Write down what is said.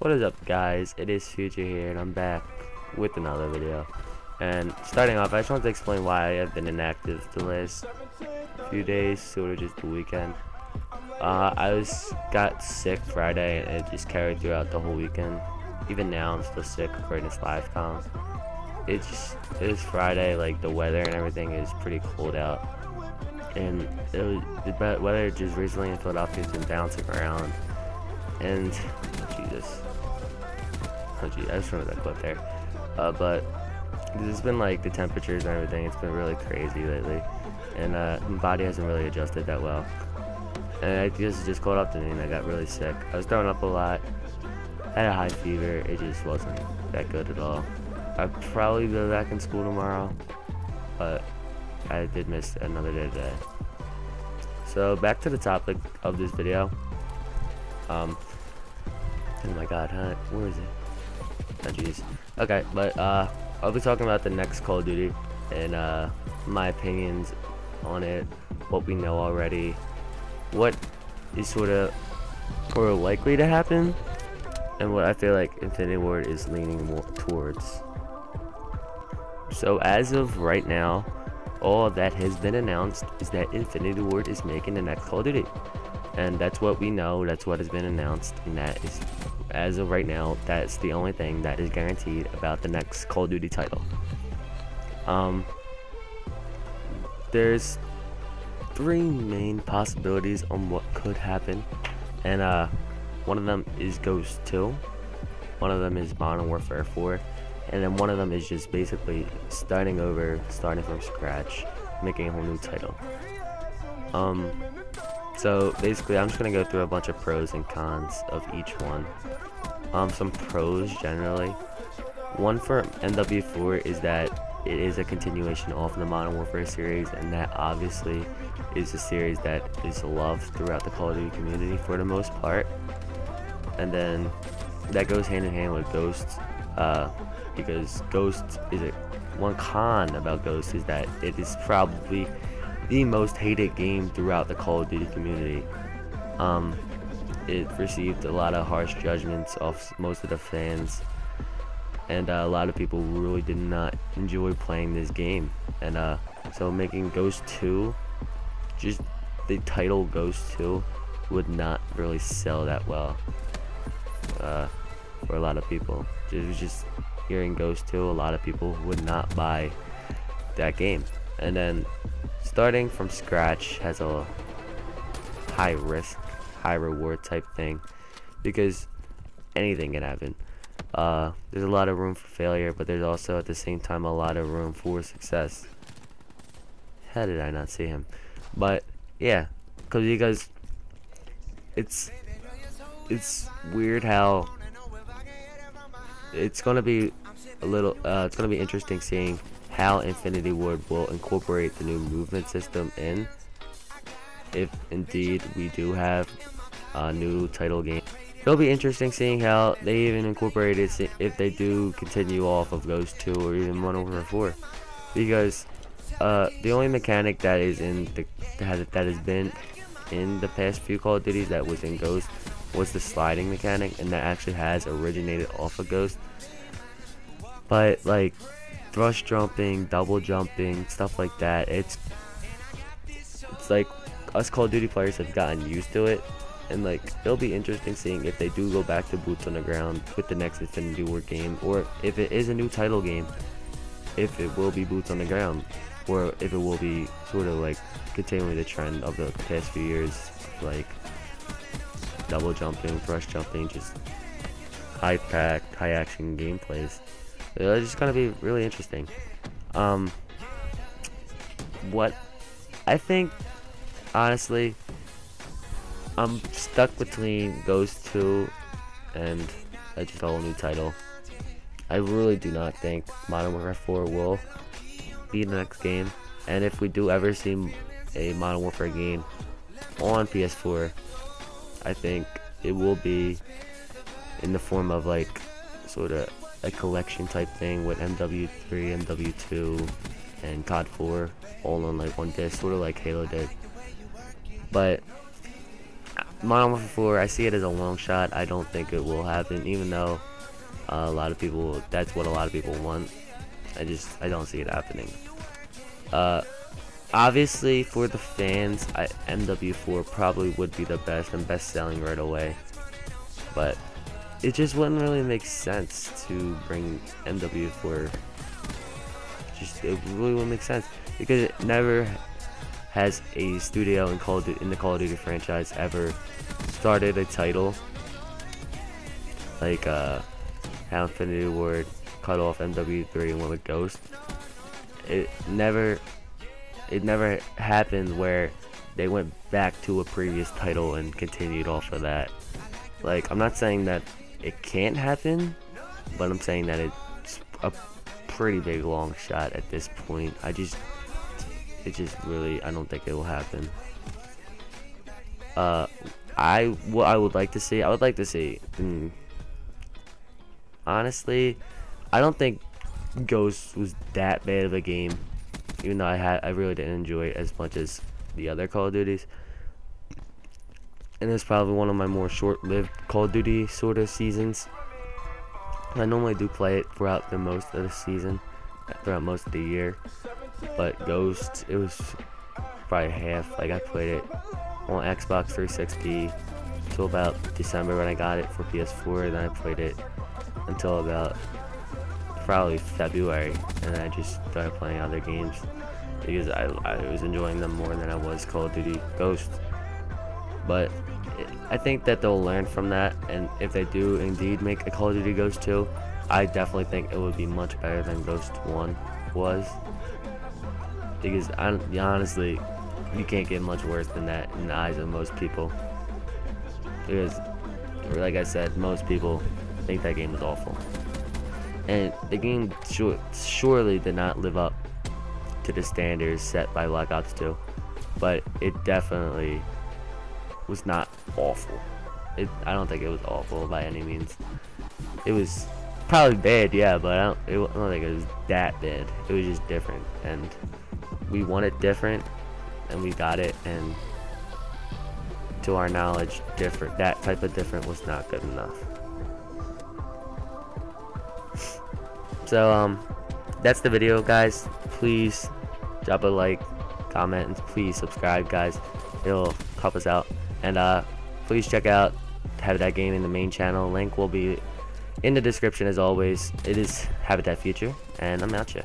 What is up, guys? It is Future here, and I'm back with another video. And starting off, I just want to explain why I've been inactive the last few days, sort of just the weekend. I got sick Friday, and it just carried throughout the whole weekend. Even now, I'm still sick according to live comms. It is Friday, like the weather and everything is pretty cold out, and the weather just recently in Philadelphia has been bouncing around. And oh gee, I just remember that clip there. But there's been like the temperatures and everything, it's been really crazy lately, and my body hasn't really adjusted that well, and I just caught up to me and I got really sick. I was throwing up a lot, had a high fever. It just wasn't that good at all. I'll probably go back in school tomorrow, but I did miss another day today. So back to the topic of this video. Oh my god, huh? Where is it? Oh jeez. Okay, but I'll be talking about the next Call of Duty and my opinions on it, what we know already, what is sort of more likely to happen, and what I feel like Infinity Ward is leaning more towards. So as of right now, all that has been announced is that Infinity Ward is making the next Call of Duty. And that's what we know, that's what has been announced, and that is, as of right now, that's the only thing that is guaranteed about the next Call of Duty title. There's three main possibilities on what could happen, and one of them is Ghost 2, one of them is Modern Warfare 4, and then one of them is just basically starting from scratch, making a whole new title. So basically, I'm just gonna go through a bunch of pros and cons of each one. Some pros generally. One for MW4 is that it is a continuation of the Modern Warfare series, and that obviously is a series that is loved throughout the Call of Duty community for the most part. And then that goes hand in hand with Ghosts, because Ghost is one con about Ghost is that it is probably the most hated game throughout the Call of Duty community. It received a lot of harsh judgments off most of the fans, and a lot of people really did not enjoy playing this game. And so making Ghost 2, just the title Ghost 2, would not really sell that well for a lot of people. It was just hearing Ghost 2, a lot of people would not buy that game. And then starting from scratch has a high risk, high reward type thing, because anything can happen. There's a lot of room for failure, but there's also at the same time a lot of room for success. How did I not see him? But yeah, because it's weird how it's gonna be it's gonna be interesting seeing how Infinity Ward will incorporate the new movement system in, if indeed we do have a new title game. It'll be interesting seeing how they even incorporate it, if they do continue off of Ghost 2 or even Modern Warfare 4, because the only mechanic that is that has been in the past few Call of Duties that was in Ghost was the sliding mechanic, and that actually has originated off of Ghost. But like thrust jumping, double jumping, stuff like that, it's like us Call of Duty players have gotten used to it, and like it'll be interesting seeing if they do go back to boots on the ground with the next Infinity Ward game, or if it is a new title game, if it will be boots on the ground, or if it will be sort of like continuing the trend of the past few years, like double jumping, thrust jumping, just high packed, high action gameplays. It's just gonna be really interesting. What I think, honestly, I'm stuck between Ghost 2 and just a whole new title. I really do not think Modern Warfare 4 will be the next game, and if we do ever see a Modern Warfare game on PS4, I think it will be in the form of like sort of a collection type thing with MW3, MW2, and COD 4 all on like one disc, sort of like Halo did. But Modern Warfare 4, I see it as a long shot. I don't think it will happen, even though a lot of people, that's what a lot of people want. I don't see it happening. Obviously, for the fans, MW4 probably would be the best and best selling right away. But it just wouldn't really make sense to bring MW4. It really wouldn't make sense because it never has a studio in the Call of Duty franchise ever started a title like how Infinity Ward cut off MW3 and went with Ghost. It never happened where they went back to a previous title and continued off of that. Like, I'm not saying that it can't happen, but I'm saying that it's a pretty big long shot at this point. I don't think it will happen. What I would like to see, honestly, I don't think Ghost was that bad of a game, even though I really didn't enjoy it as much as the other Call of Duties. And it's probably one of my more short-lived Call of Duty sort of seasons. I normally do play it throughout most of the season, throughout most of the year. But Ghost, it was probably half. Like, I played it on Xbox 360 until about December when I got it for PS4. Then I played it until about probably February, and I just started playing other games because I was enjoying them more than I was Call of Duty Ghost. But I think that they'll learn from that, and if they do indeed make a Call of Duty Ghost 2, I definitely think it would be much better than Ghost 1 was, because honestly, you can't get much worse than that in the eyes of most people, because like I said, most people think that game was awful, and the game surely did not live up to the standards set by Black Ops 2, but it definitely was not awful. I don't think it was awful by any means. It was probably bad, yeah, but I don't think it was that bad. It was just different, and we wanted different, and we got it, and to our knowledge, that type of different was not good enough. So that's the video, guys. Please drop a like, comment, and please subscribe, guys. It'll help us out. And please check out Habitat Gaming, the main channel. Link will be in the description as always. It is Habitat Future, and I'm out ya.